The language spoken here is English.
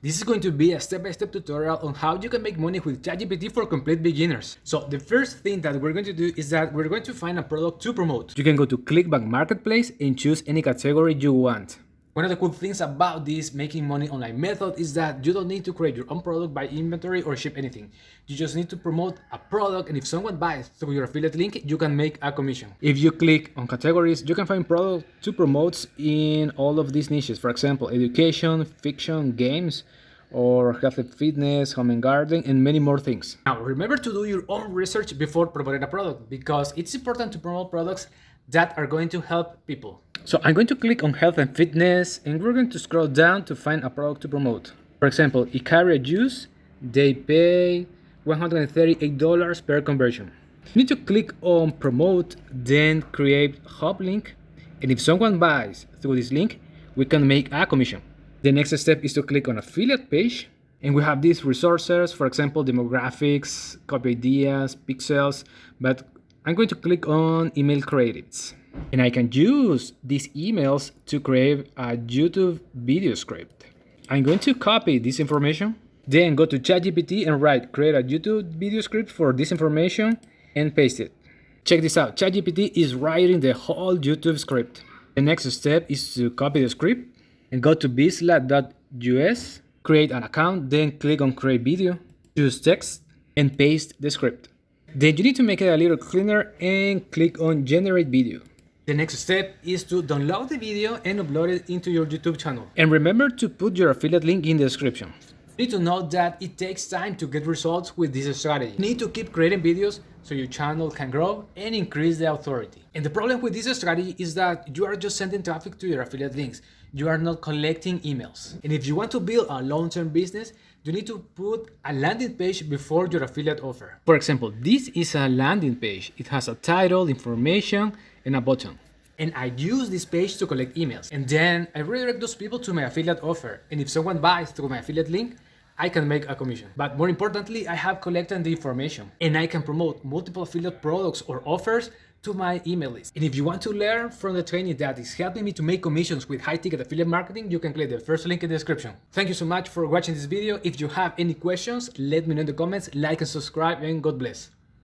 This is going to be a step-by-step tutorial on how you can make money with ChatGPT for complete beginners. So the first thing that we're going to do is that we're going to find a product to promote. You can go to Clickbank Marketplace and choose any category you want. One of the cool things about this making money online method is that you don't need to create your own product, buy inventory, or ship anything. You just need to promote a product, and if someone buys through your affiliate link, you can make a commission. If you click on categories, you can find products to promote in all of these niches. For example, education, fiction, games, or health and fitness, home and garden, and many more things. Now, remember to do your own research before promoting a product, because it's important to promote products that are going to help people. So I'm going to click on health and fitness, and we're going to scroll down to find a product to promote. For example, Icaria Juice, they pay $138 per conversion. You need to click on promote, then create hub link, and if someone buys through this link, we can make a commission. The next step is to click on affiliate page, and we have these resources, for example, demographics, copy ideas, pixels, but I'm going to click on email creatives. And I can use these emails to create a YouTube video script. I'm going to copy this information, then go to ChatGPT and write create a YouTube video script for this information and paste it. Check this out, ChatGPT is writing the whole YouTube script. The next step is to copy the script and go to bizla.us, create an account, then click on create video, choose text and paste the script. Then you need to make it a little cleaner and click on generate video. The next step is to download the video and upload it into your YouTube channel. And remember to put your affiliate link in the description. You need to know that it takes time to get results with this strategy. You need to keep creating videos so your channel can grow and increase the authority. And the problem with this strategy is that you are just sending traffic to your affiliate links. You are not collecting emails. And if you want to build a long-term business, you need to put a landing page before your affiliate offer. For example, this is a landing page. It has a title, information, and a button. And I use this page to collect emails. And then I redirect those people to my affiliate offer. And if someone buys through my affiliate link, I can make a commission. But more importantly, I have collected the information and I can promote multiple affiliate products or offers to my email list. And if you want to learn from the training that is helping me to make commissions with high-ticket affiliate marketing, you can click the first link in the description. Thank you so much for watching this video. If you have any questions, let me know in the comments, like and subscribe, and God bless.